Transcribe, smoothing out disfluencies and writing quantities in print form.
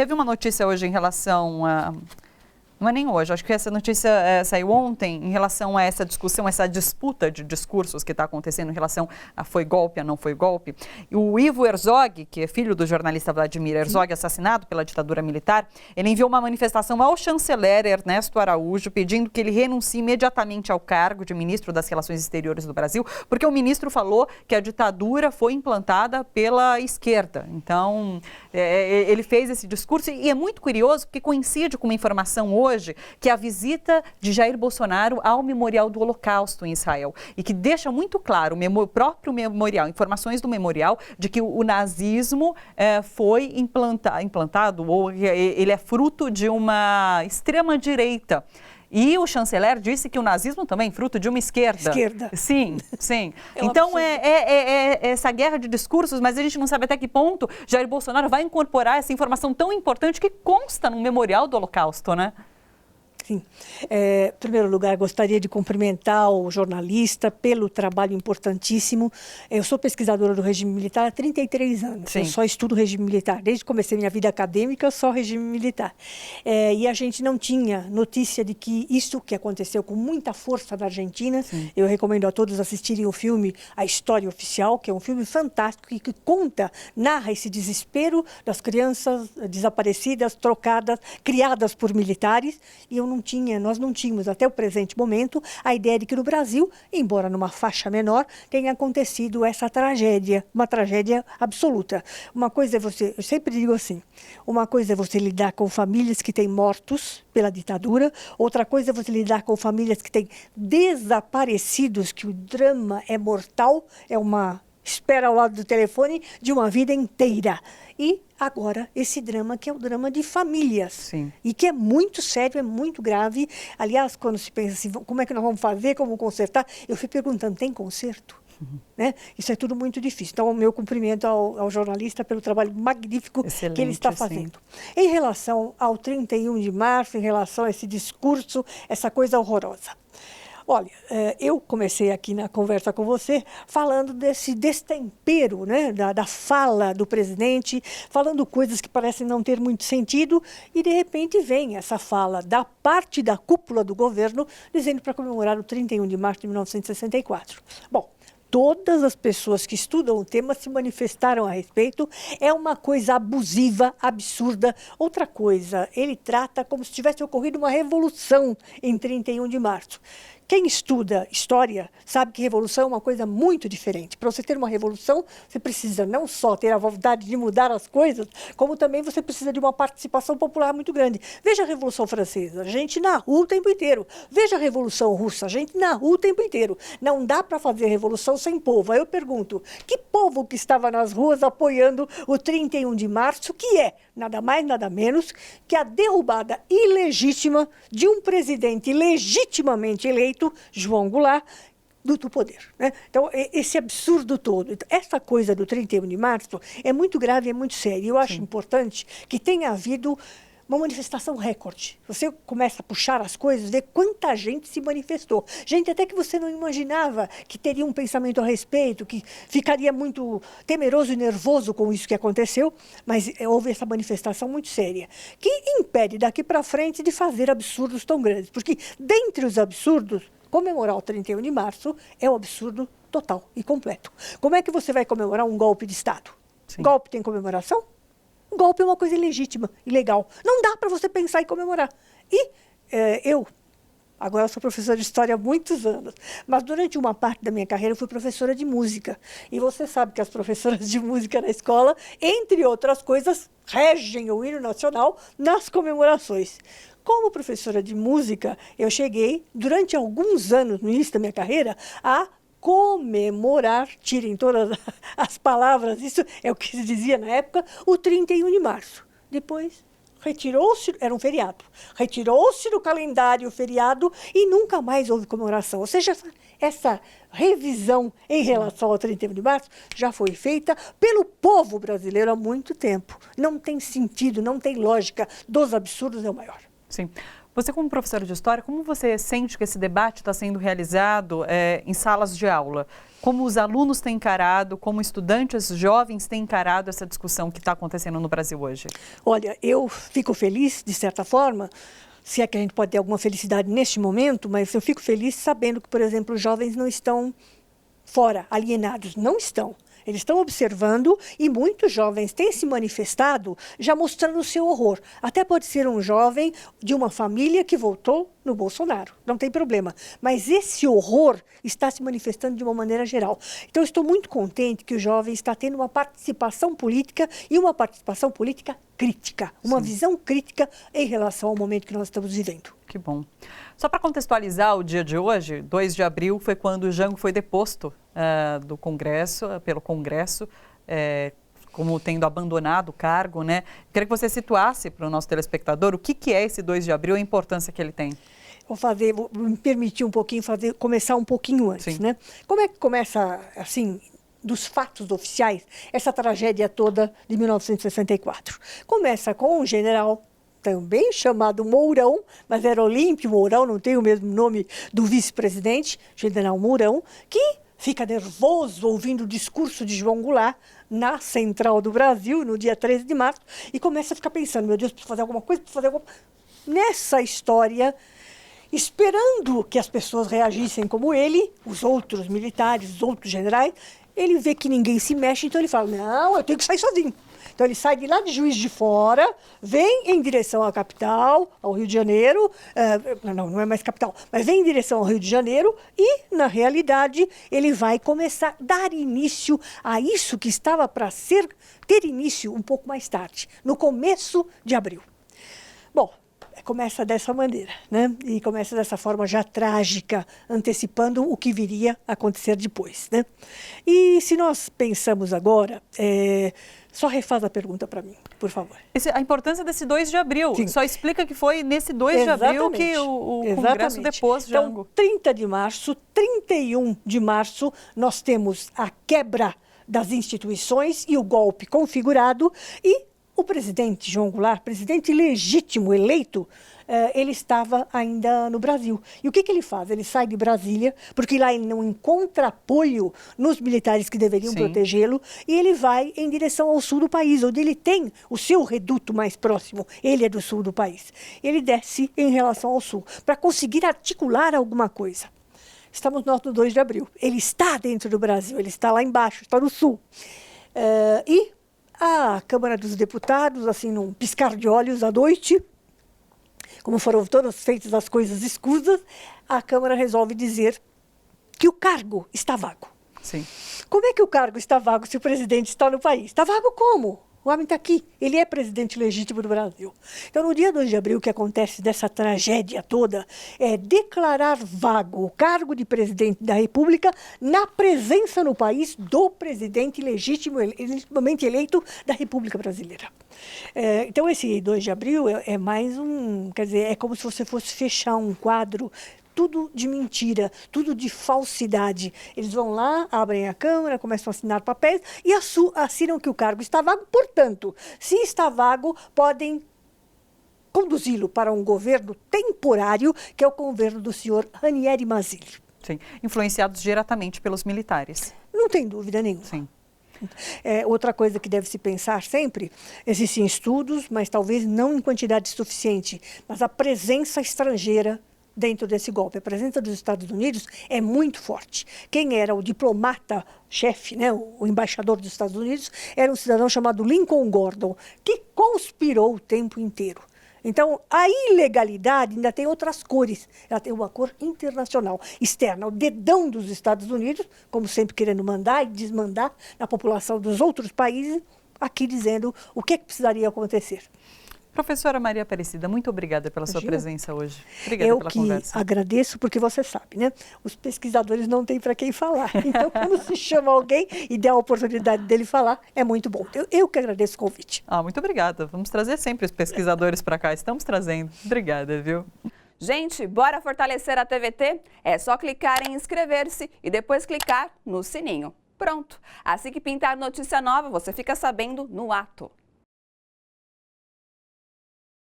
Teve uma notícia hoje em relação a... Não é nem hoje, acho que essa notícia saiu ontem em relação a essa discussão, essa disputa de discursos que está acontecendo em relação a foi golpe, a não foi golpe. E o Ivo Herzog, que é filho do jornalista Vladimir Herzog, assassinado pela ditadura militar, ele enviou uma manifestação ao chanceler Ernesto Araújo, pedindo que ele renuncie imediatamente ao cargo de ministro das Relações Exteriores do Brasil, porque o ministro falou que a ditadura foi implantada pela esquerda. Então, ele fez esse discurso e é muito curioso porque coincide com uma informação hoje, que é a visita de Jair Bolsonaro ao Memorial do Holocausto em Israel e que deixa muito claro o próprio memorial, informações do memorial de que o nazismo foi implantado ou ele é fruto de uma extrema-direita. E o chanceler disse que o nazismo também é fruto de uma esquerda. Esquerda. Sim, sim. Então, é essa guerra de discursos, mas a gente não sabe até que ponto Jair Bolsonaro vai incorporar essa informação tão importante que consta no Memorial do Holocausto, né? Sim. Em primeiro lugar, gostaria de cumprimentar o jornalista pelo trabalho importantíssimo. Eu sou pesquisadora do regime militar há 33 anos. Sim. Eu só estudo regime militar. Desde que comecei minha vida acadêmica, só regime militar. E a gente não tinha notícia de que isso que aconteceu com muita força na Argentina. Sim. Eu recomendo a todos assistirem o filme A História Oficial, que é um filme fantástico e que narra esse desespero das crianças desaparecidas, trocadas, criadas por militares. E nós não tínhamos, até o presente momento, a ideia de que no Brasil, embora numa faixa menor, tenha acontecido essa tragédia, uma tragédia absoluta. Uma coisa é eu sempre digo assim, uma coisa é você lidar com famílias que têm mortos pela ditadura, outra coisa é você lidar com famílias que têm desaparecidos, que o drama é mortal, é uma espera ao lado do telefone de uma vida inteira. E agora, esse drama que é o drama de famílias. Sim. E que é muito sério, é muito grave. Aliás, quando se pensa assim, como é que nós vamos fazer, como consertar? Eu fui perguntando, tem conserto? Né? Isso é tudo muito difícil. Então, o meu cumprimento ao jornalista pelo trabalho magnífico que ele está fazendo. Sim. Em relação ao 31 de março, em relação a esse discurso, essa coisa horrorosa. Olha, eu comecei aqui na conversa com você falando desse destempero, né, da fala do presidente, falando coisas que parecem não ter muito sentido, e de repente vem essa fala da parte da cúpula do governo dizendo para comemorar o 31 de março de 1964. Bom, todas as pessoas que estudam o tema se manifestaram a respeito. É uma coisa abusiva, absurda. Outra coisa, ele trata como se tivesse ocorrido uma revolução em 31 de março. Quem estuda história sabe que revolução é uma coisa muito diferente. Para você ter uma revolução, você precisa não só ter a vontade de mudar as coisas, como também você precisa de uma participação popular muito grande. Veja a Revolução Francesa, gente na rua o tempo inteiro. Veja a Revolução Russa, gente na rua o tempo inteiro. Não dá para fazer revolução sem povo. Aí eu pergunto, que povo que estava nas ruas apoiando o 31 de março, que é nada mais, nada menos que a derrubada ilegítima de um presidente legitimamente eleito, João Goulart, do poder. Né? Então, esse absurdo todo. Essa coisa do 31 de março é muito grave, é muito séria. Eu acho importante que tenha havido uma manifestação recorde. Você começa a puxar as coisas, ver quanta gente se manifestou. Gente até que você não imaginava que teria um pensamento a respeito, que ficaria muito temeroso e nervoso com isso que aconteceu, mas houve essa manifestação muito séria, que impede daqui para frente de fazer absurdos tão grandes. Porque, dentre os absurdos, comemorar o 31 de março é um absurdo total e completo. Como é que você vai comemorar um golpe de Estado? Sim. Golpe tem comemoração? Um golpe é uma coisa ilegítima, ilegal. Não dá para você pensar em comemorar. E agora eu sou professora de história há muitos anos, mas durante uma parte da minha carreira eu fui professora de música. E você sabe que as professoras de música na escola, entre outras coisas, regem o hino nacional nas comemorações. Como professora de música, eu cheguei, durante alguns anos, no início da minha carreira, a comemorar, tirem todas as palavras, isso é o que se dizia na época, o 31 de março. Depois, retirou-se, era um feriado, retirou-se do calendário o feriado e nunca mais houve comemoração. Ou seja, essa revisão em relação ao 31 de março já foi feita pelo povo brasileiro há muito tempo. Não tem sentido, não tem lógica, dos absurdos é o maior. Sim. Você, como professora de história, como você sente que esse debate está sendo realizado em salas de aula? Como os alunos têm encarado, como estudantes jovens têm encarado essa discussão que está acontecendo no Brasil hoje? Olha, eu fico feliz, de certa forma, se é que a gente pode ter alguma felicidade neste momento, mas eu fico feliz sabendo que, por exemplo, os jovens não estão fora, alienados. Não estão. Eles estão observando e muitos jovens têm se manifestado já mostrando o seu horror. Até pode ser um jovem de uma família que votou no Bolsonaro, não tem problema. Mas esse horror está se manifestando de uma maneira geral. Então, eu estou muito contente que o jovem está tendo uma participação política e uma participação política crítica, uma visão crítica em relação ao momento que nós estamos vivendo. Que bom. Só para contextualizar o dia de hoje, 2 de abril foi quando o Jango foi deposto do Congresso, pelo Congresso, como tendo abandonado o cargo, né? Queria que você situasse para o nosso telespectador o que é esse 2 de abril e a importância que ele tem. Vou me permitir um pouquinho, começar um pouquinho antes, né? Como é que começa, assim, dos fatos oficiais, essa tragédia toda de 1964? Começa com um general também chamado Mourão, mas era Olímpio Mourão, não tem o mesmo nome do vice-presidente, general Mourão, que fica nervoso ouvindo o discurso de João Goulart na Central do Brasil, no dia 13 de março, e começa a ficar pensando, meu Deus, preciso fazer alguma coisa, preciso fazer alguma coisa. Nessa história, esperando que as pessoas reagissem como ele, os outros militares, os outros generais, ele vê que ninguém se mexe, então ele fala, não, eu tenho que sair sozinho. Então, ele sai de lá de Juiz de Fora, vem em direção à capital, ao Rio de Janeiro, não é mais capital, mas vem em direção ao Rio de Janeiro e, na realidade, ele vai começar a dar início a isso que estava para ter início um pouco mais tarde, no começo de abril. Bom, começa dessa maneira, né? E começa dessa forma já trágica, antecipando o que viria a acontecer depois, né? E se nós pensamos agora, só refaz a pergunta para mim, por favor. A importância desse 2 de abril, Sim. Só explica que foi nesse 2 de abril que o Congresso depôs Jango. Então, 30 de março, 31 de março, nós temos a quebra das instituições e o golpe configurado e o presidente João Goulart, presidente legítimo, eleito, ele estava ainda no Brasil. E o que ele faz? Ele sai de Brasília, porque lá ele não encontra apoio nos militares que deveriam protegê-lo, e ele vai em direção ao sul do país, onde ele tem o seu reduto mais próximo. Ele é do sul do país. Ele desce em relação ao sul, para conseguir articular alguma coisa. Estamos nós no 2 de abril. Ele está dentro do Brasil, ele está lá embaixo, está no sul. E a Câmara dos Deputados, assim, num piscar de olhos à noite, como foram todas feitas as coisas escusas, a Câmara resolve dizer que o cargo está vago. Sim. Como é que o cargo está vago se o presidente está no país? Está vago como? O homem está aqui, ele é presidente legítimo do Brasil. Então, no dia 2 de abril, o que acontece dessa tragédia toda é declarar vago o cargo de presidente da República na presença no país do presidente legitimamente eleito da República Brasileira. Então, esse 2 de abril é mais quer dizer, é como se você fosse fechar um quadro, tudo de mentira, tudo de falsidade. Eles vão lá, abrem a Câmara, começam a assinar papéis e assinam que o cargo está vago. Portanto, se está vago, podem conduzi-lo para um governo temporário, que é o governo do senhor Ranieri Mazzilli. Sim, influenciados diretamente pelos militares. Não tem dúvida nenhuma. Sim. Outra coisa que deve se pensar sempre, existem estudos, mas talvez não em quantidade suficiente, mas a presença estrangeira dentro desse golpe. A presença dos Estados Unidos é muito forte. Quem era o diplomata-chefe, né, o embaixador dos Estados Unidos, era um cidadão chamado Lincoln Gordon, que conspirou o tempo inteiro. Então, a ilegalidade ainda tem outras cores. Ela tem uma cor internacional, externa. O dedão dos Estados Unidos, como sempre querendo mandar e desmandar na população dos outros países, aqui dizendo o que precisaria acontecer. Professora Maria Aparecida, muito obrigada pela sua presença hoje. Obrigada pela conversa. Eu que agradeço, porque você sabe, né? Os pesquisadores não têm para quem falar. Então, quando se chama alguém e der a oportunidade dele falar, é muito bom. Eu que agradeço o convite. Muito obrigada. Vamos trazer sempre os pesquisadores para cá. Estamos trazendo. Obrigada, viu? Gente, bora fortalecer a TVT? É só clicar em inscrever-se e depois clicar no sininho. Pronto. Assim que pintar notícia nova, você fica sabendo no ato.